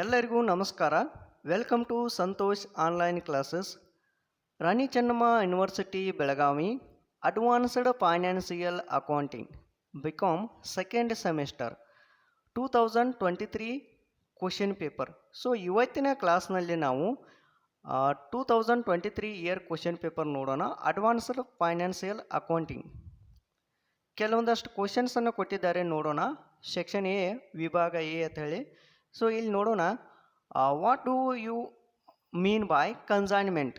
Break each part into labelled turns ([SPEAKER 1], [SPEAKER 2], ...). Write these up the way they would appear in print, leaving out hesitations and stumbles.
[SPEAKER 1] ಎಲ್ಲರಿಗೂ ನಮಸ್ಕಾರ. Welcome to Santosh online classes. Rani Chennamma university Belagavi advanced financial accounting BCom second semester 2023 question paper. So ಇವತ್ತಿನ ಕ್ಲಾಸ್ನಲ್ಲಿ ನಾವು 2023 ಇಯರ್ ಕ್ವಶನ್ ಪೇಪರ್ ನೋಡೋಣ. ಅಡ್ವಾನ್ಸ್ಡ್ ಫೈನಾನ್ಸಿಯಲ್ ಅಕೌಂಟಿಂಗ್ ಕೆಲವೊಂದಷ್ಟು ಕ್ವಶನ್ಸನ್ನು ಕೊಟ್ಟಿದ್ದಾರೆ, ನೋಡೋಣ. ಸೆಕ್ಷನ್ ಎ, ವಿಭಾಗ ಎ ಅಂತ ಹೇಳಿ. ಸೊ ಇಲ್ಲಿ ನೋಡೋಣ, what do you mean by consignment,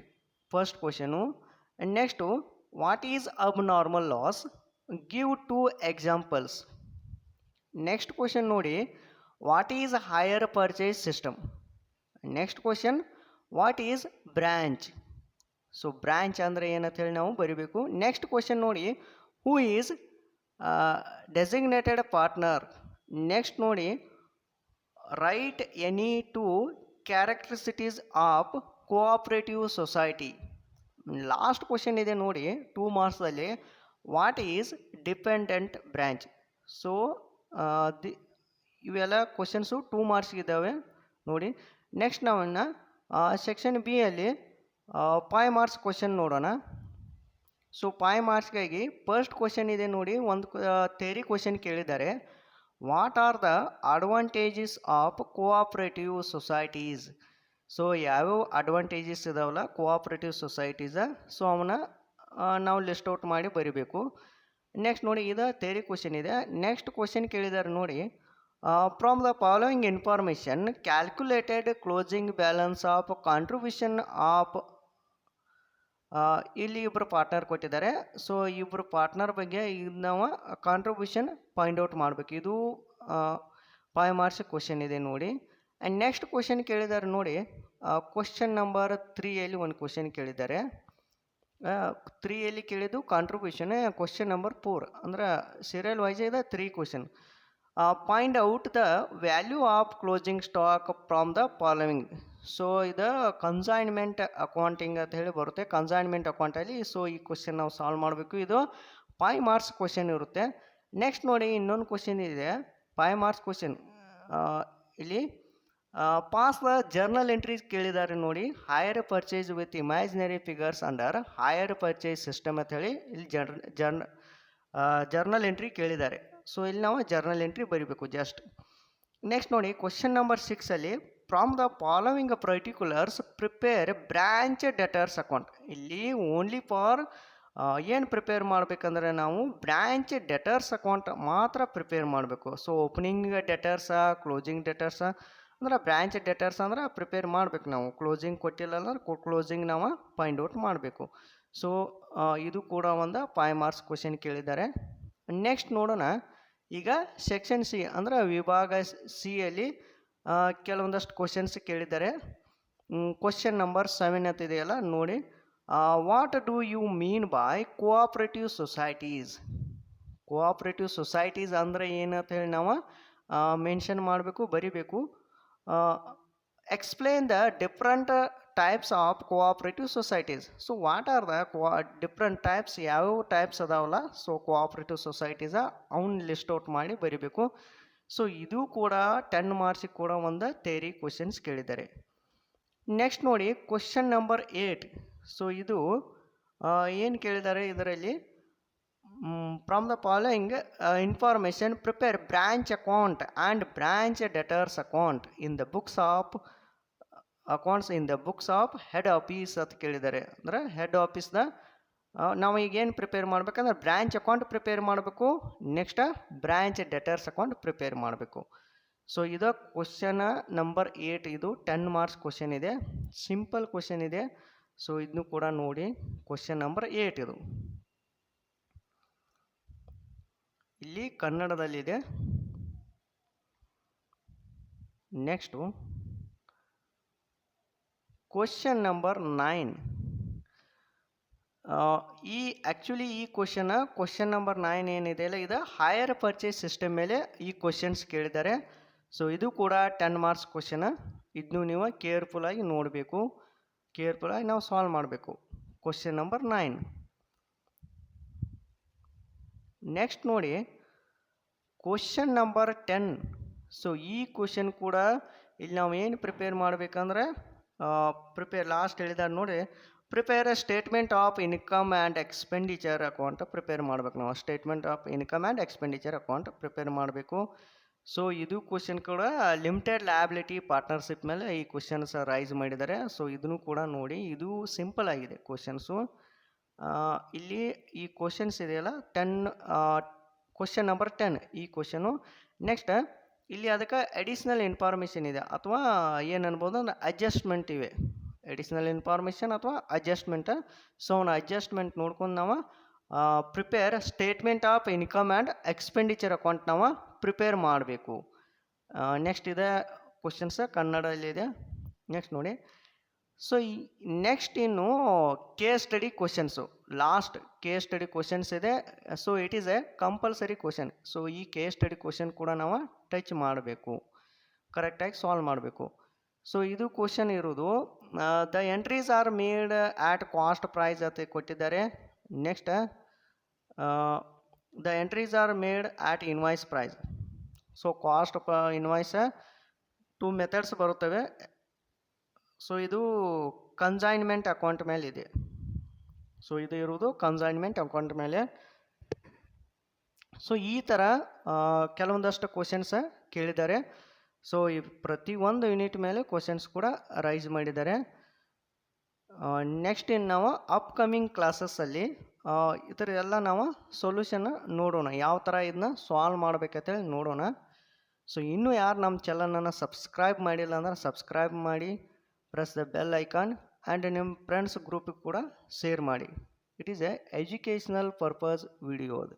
[SPEAKER 1] first question. And next, what is abnormal loss, give 2 examples. Next question ನೋಡಿ, what is hire purchase system. Next question, what is branch. So branch ಅಂದರೆ ಏನಂತ ಹೇಳಿ ನಾವು ಬರೀಬೇಕು. Next question ನೋಡಿ, who is designated partner. Next ನೋಡಿ, write any 2 characteristics of cooperative society. Last question ಇದೆ ನೋಡಿ 2 ಮಾರ್ಕ್ಸಲ್ಲಿ, what is dependent branch. So ಇವೆಲ್ಲ ಕ್ವಶನ್ಸು 2 ಮಾರ್ಕ್ಸ್ಗಿದ್ದಾವೆ ನೋಡಿ. ನೆಕ್ಸ್ಟ್ ನಾವನ್ನ ಸೆಕ್ಷನ್ ಬಿ ಅಲ್ಲಿ 5 ಮಾರ್ಕ್ಸ್ ಕ್ವಶನ್ ನೋಡೋಣ. ಸೊ 5 ಮಾರ್ಕ್ಸ್ಗಾಗಿ ಫಸ್ಟ್ ಕ್ವಶನ್ ಇದೆ ನೋಡಿ, ಒಂದು ಥಿಯರಿ ಕ್ವಶನ್ ಕೇಳಿದ್ದಾರೆ. What are the advantages of cooperative societies. So ಯಾವ್ಯಾವ ಅಡ್ವಾಂಟೇಜಸ್ ಇದಾವಲ್ಲ ಕೋಆಪರೇಟಿವ್ ಸೊಸೈಟೀಸ, ಸೊ ಅವನ್ನ ನಾವು ಲಿಸ್ಟ್ ಔಟ್ ಮಾಡಿ ಬರಿಬೇಕು. ನೆಕ್ಸ್ಟ್ ನೋಡಿ, ಇದು ಥಿಯರಿ ಕ್ವಶನ್ ಇದೆ. ನೆಕ್ಸ್ಟ್ ಕ್ವಶನ್ ಕೇಳಿದ್ದಾರೆ ನೋಡಿ, from the following information calculated closing balance of contribution of. ಇಲ್ಲಿ ಇಬ್ಬರು ಪಾರ್ಟ್ನರ್ ಕೊಟ್ಟಿದ್ದಾರೆ. ಸೊ ಇಬ್ಬರು ಪಾರ್ಟ್ನರ್ ಬಗ್ಗೆ ಇದು ನಾವು ಕಾಂಟ್ರಿಬ್ಯೂಷನ್ ಫೈಂಡ್ ಔಟ್ ಮಾಡಬೇಕು. ಇದು 5 ಮಾರ್ಕ್ಸ್ ಕ್ವಶನ್ ಇದೆ ನೋಡಿ. ಆ್ಯಂಡ್ ನೆಕ್ಸ್ಟ್ ಕ್ವಶನ್ ಕೇಳಿದ್ದಾರೆ ನೋಡಿ, ಕ್ವಶನ್ ನಂಬರ್ 3 ಒಂದು ಕ್ವಶನ್ ಕೇಳಿದ್ದಾರೆ. 3 ಕೇಳಿದ್ದು ಕಾಂಟ್ರಿಬ್ಯೂಷನ್. ಕ್ವಶನ್ ನಂಬರ್ 4 ಅಂದ್ರೆ ಸೀರಿಯಲ್ ವೈಸ್ ಇದೆ 3 question. Find out the value of closing stock from the following. So ಇದು ಕನ್ಸೈನ್ಮೆಂಟ್ ಅಕೌಂಟಿಂಗ್ ಅಂತ ಹೇಳಿ ಬರುತ್ತೆ, ಕನ್ಸೈನ್ಮೆಂಟ್ ಅಕೌಂಟಲ್ಲಿ. ಸೊ ಈ ಕ್ವಶನ್ ನಾವು ಸಾಲ್ವ್ ಮಾಡಬೇಕು. ಇದು 5 ಮಾರ್ಕ್ಸ್ ಕ್ವಶನ್ ಇರುತ್ತೆ. ನೆಕ್ಸ್ಟ್ ನೋಡಿ, ಇನ್ನೊಂದು ಕ್ವಶನ್ ಇದೆ 5 ಮಾರ್ಕ್ಸ್ ಕ್ವಶನ್. ಇಲ್ಲಿ ಪಾಸ್ ದ ಜರ್ನಲ್ ಎಂಟ್ರೀಸ್ ಕೇಳಿದ್ದಾರೆ ನೋಡಿ. Higher purchase with imaginary figures under higher purchase system ಅಂತ ಹೇಳಿ ಇಲ್ಲಿ ಜರ್ನಲ್ ಎಂಟ್ರಿ ಕೇಳಿದ್ದಾರೆ. ಸೊ ಇಲ್ಲಿ ನಾವು ಜರ್ನಲ್ ಎಂಟ್ರಿ ಬರೀಬೇಕು ಜಸ್ಟ್. ನೆಕ್ಸ್ಟ್ ನೋಡಿ, question number 6 from the following particulars prepare branch debtors account. ಇಲ್ಲಿ ಓನ್ಲಿ ಫಾರ್ ಏನು ಪ್ರಿಪೇರ್ ಮಾಡಬೇಕಂದ್ರೆ ನಾವು ಬ್ರ್ಯಾಂಚ್ ಡೆಟರ್ಸ್ ಅಕೌಂಟ್ ಮಾತ್ರ ಪ್ರಿಪೇರ್ ಮಾಡಬೇಕು. ಸೊ ಓಪನಿಂಗ್ ಡೆಟರ್ಸ, ಕ್ಲೋಸಿಂಗ್ ಡೆಟರ್ಸ ಅಂದ್ರೆ ಬ್ರ್ಯಾಂಚ್ ಡೆಟರ್ಸ್ ಅಂದ್ರೆ ಪ್ರಿಪೇರ್ ಮಾಡಬೇಕು ನಾವು. ಕ್ಲೋಸಿಂಗ್ ಕೊಟ್ಟಿಲ್ಲ ಅಂದ್ರೆ ಕ್ಲೋಸಿಂಗ್ ನಾವು ಫೈಂಡ್ ಔಟ್ ಮಾಡಬೇಕು. ಸೊ ಇದು ಕೂಡ ಒಂದು 5 ಮಾರ್ಕ್ಸ್ ಕ್ವಶನ್ ಕೇಳಿದ್ದಾರೆ. ನೆಕ್ಸ್ಟ್ ನೋಡೋಣ, ಈಗ ಸೆಕ್ಷನ್ ಸಿ ಅಂದ್ರೆ ವಿಭಾಗ ಸಿ ಅಲ್ಲಿ ಕೆಲವೊಂದಷ್ಟು ಕ್ವಶನ್ಸ್ ಕೇಳಿದ್ದಾರೆ. ಕ್ವಶನ್ ನಂಬರ್ 7 ಅಂತ ಇದೆಯಲ್ಲ ನೋಡಿ, what do you mean by cooperative societies. Cooperative societies ಅಂದರೆ ಏನಂತ ಹೇಳಿ ನಾವು ಮೆನ್ಷನ್ ಮಾಡಬೇಕು, ಬರಿಬೇಕು. Explain the different types of cooperative societies. So what are the different types, ಯಾವ್ಯಾವ ಟೈಪ್ಸ್ ಅದಾವಲ್ಲ ಸೊ ಕೋಆಪರೇಟಿವ್ ಸೊಸೈಟೀಸ ಅವನ್ನ ಲಿಸ್ಟ್ ಔಟ್ ಮಾಡಿ ಬರಿಬೇಕು. ಸೊ ಇದು ಕೂಡ 10 ಮಾರ್ಕ್ಸಿಗೆ ಕೂಡ ಒಂದು ಥಿಯರಿ ಕ್ವಶನ್ಸ್ ಕೇಳಿದ್ದಾರೆ. ನೆಕ್ಸ್ಟ್ ನೋಡಿ, ಕ್ವಶನ್ ನಂಬರ್ 8. ಸೊ ಇದು ಏನು ಕೇಳಿದ್ದಾರೆ ಇದರಲ್ಲಿ, from the following information prepare branch account and branch debtors account in the books of accounts in the books of head office ಅಂತ ಕೇಳಿದ್ದಾರೆ. ಅಂದರೆ ಹೆಡ್ ಆಫೀಸ್ದ ನಾವು ಈಗ ಏನು ಪ್ರಿಪೇರ್ ಮಾಡ್ಬೇಕಂದ್ರೆ ಬ್ರ್ಯಾಂಚ್ ಅಕೌಂಟ್ ಪ್ರಿಪೇರ್ ಮಾಡಬೇಕು. Next branch debtors account prepare ಮಾಡಬೇಕು. So ಇದು ಕ್ವಶನ್ ನಂಬರ್ 8. ಇದು 10 ಮಾರ್ಕ್ಸ್ ಕ್ವಶನ್ ಇದೆ, ಸಿಂಪಲ್ ಕ್ವಶನ್ ಇದೆ. ಸೊ ಇದನ್ನು ಕೂಡ ನೋಡಿ, ಕ್ವಶನ್ ನಂಬರ್ 8 ಇದು ಇಲ್ಲಿ ಕನ್ನಡದಲ್ಲಿದೆ. Next question number 9. ಈ ಕ್ವಶನ್ ನಂಬರ್ 9 ಏನಿದೆ ಅಲ್ಲ, ಇದು ಹೈಯರ್ ಪರ್ಚೇಸ್ ಸಿಸ್ಟಮ್ ಮೇಲೆ ಈ ಕ್ವಶನ್ಸ್ ಕೇಳಿದ್ದಾರೆ. ಸೊ ಇದು ಕೂಡ 10 ಮಾರ್ಕ್ಸ್ ಕ್ವಶನ್. ಇದನ್ನು ನೀವು ಕೇರ್ಫುಲ್ಲಾಗಿ ನೋಡಬೇಕು, ಕೇರ್ಫುಲ್ಲಾಗಿ ನಾವು ಸಾಲ್ವ್ ಮಾಡಬೇಕು. Question number 9. ನೆಕ್ಸ್ಟ್ ನೋಡಿ, ಕ್ವಶನ್ ನಂಬರ್ 10 ಸೊ ಈ ಕ್ವಶನ್ ಕೂಡ ಇಲ್ಲಿ ನಾವು ಏನು ಪ್ರಿಪೇರ್ ಮಾಡಬೇಕಂದ್ರೆ ಲಾಸ್ಟ್ ಹೇಳಿದಾರೆ ನೋಡಿ, prepare A statement of income and expenditure account prepare ಮಾಡ್ಬೇಕು. ನಾವು statement of income and expenditure account prepare ಮಾಡಬೇಕು. ಸೊ ಇದು ಕ್ವಶನ್ ಕೂಡ ಲಿಮಿಟೆಡ್ ಲಯಬಿಲಿಟಿ ಪಾರ್ಟ್ನರ್ಶಿಪ್ ಮೇಲೆ ಈ ಕ್ವಶನ್ಸ್ ರೈಸ್ ಮಾಡಿದ್ದಾರೆ. ಸೊ ಇದನ್ನು ಕೂಡ ನೋಡಿ, ಇದು ಸಿಂಪಲ್ ಆಗಿದೆ ಕ್ವಶನ್ಸು. ಇಲ್ಲಿ ಈ ಕ್ವಶನ್ಸ್ ಇದೆಯಲ್ಲ 10 ಕ್ವಶನ್ ನಂಬರ್ 10 ಈ ಕ್ವಶನು. ನೆಕ್ಸ್ಟ್ ಇಲ್ಲಿ ಅದಕ್ಕೆ ಅಡಿಷ್ನಲ್ ಇನ್ಫಾರ್ಮೇಷನ್ ಇದೆ ಅಥವಾ ಏನು ಅನ್ಬೋದು ಅಂದ್ರೆ ಅಡ್ಜಸ್ಟ್ಮೆಂಟ್ ಇವೆ, ಅಡಿಷ್ನಲ್ ಇನ್ಫಾರ್ಮೇಷನ್ ಅಥವಾ ಅಡ್ಜಸ್ಟ್ಮೆಂಟ್. ಸೊ ಅವನ ಅಡ್ಜಸ್ಟ್ಮೆಂಟ್ ನೋಡ್ಕೊಂಡು ನಾವು prepare statement of income and expenditure account ನಾವು ಪ್ರಿಪೇರ್ ಮಾಡಬೇಕು. ನೆಕ್ಸ್ಟ್ ಇದೆ ಕ್ವಶನ್ಸ್ ಕನ್ನಡದಲ್ಲಿದೆ. ನೆಕ್ಸ್ಟ್ ನೋಡಿ, ಸೊ ಈ ನೆಕ್ಸ್ಟ್ ಇನ್ನು case study questions, last case study questions ಇದೆ. So it is a compulsory question. So ಈ ಕೇಸ್ ಸ್ಟಡಿ ಕ್ವಶನ್ ಕೂಡ ನಾವು ಟಚ್ ಮಾಡಬೇಕು, ಕರೆಕ್ಟಾಗಿ ಸಾಲ್ವ್ ಮಾಡಬೇಕು. ಸೊ ಇದು ಕ್ವಶನ್ ಇರೋದು the entries are made at cost price ಅಂತ ಕೊಟ್ಟಿದ್ದಾರೆ. Next the entries are made at invoice price. So cost invoice 2 methods ಬರುತ್ತವೆ. ಸೊ ಇದು ಕನ್ಸೈನ್ಮೆಂಟ್ ಅಕೌಂಟ್ ಮೇಲೆ ಇದೆ. ಸೊ ಇದು ಇರುವುದು ಕನ್ಸೈನ್ಮೆಂಟ್ ಅಕೌಂಟ್ ಮೇಲೆ. ಸೊ ಈ ಥರ ಕೆಲವೊಂದಷ್ಟು ಕ್ವಶನ್ಸ್ ಕೇಳಿದ್ದಾರೆ. ಸೊ ಈ ಪ್ರತಿಯೊಂದು ಯೂನಿಟ್ ಮೇಲೆ ಕ್ವಶನ್ಸ್ ಕೂಡ ರೈಸ್ ಮಾಡಿದ್ದಾರೆ. ನೆಕ್ಸ್ಟ್ ಇನ್ನು ನಾವು ಅಪ್ಕಮಿಂಗ್ ಕ್ಲಾಸಸ್ಸಲ್ಲಿ ಇದರ ಎಲ್ಲ ನಾವು ಸೊಲ್ಯೂಷನ್ ನೋಡೋಣ, ಯಾವ ಥರ ಇದನ್ನ ಸಾಲ್ವ್ ಮಾಡ್ಬೇಕಂತೇಳಿ ನೋಡೋಣ. ಸೊ ಇನ್ನೂ ಯಾರು ನಮ್ಮ ಚಾನಲನ್ನು ಸಬ್ಸ್ಕ್ರೈಬ್ ಮಾಡಿಲ್ಲ ಅಂದ್ರೆ ಸಬ್ಸ್ಕ್ರೈಬ್ ಮಾಡಿ, press the bell icon and ನಿಮ್ಮ ಫ್ರೆಂಡ್ಸ್ ಗ್ರೂಪಿಗೆ ಕೂಡ ಶೇರ್ ಮಾಡಿ. It is A educational purpose video ಅದು.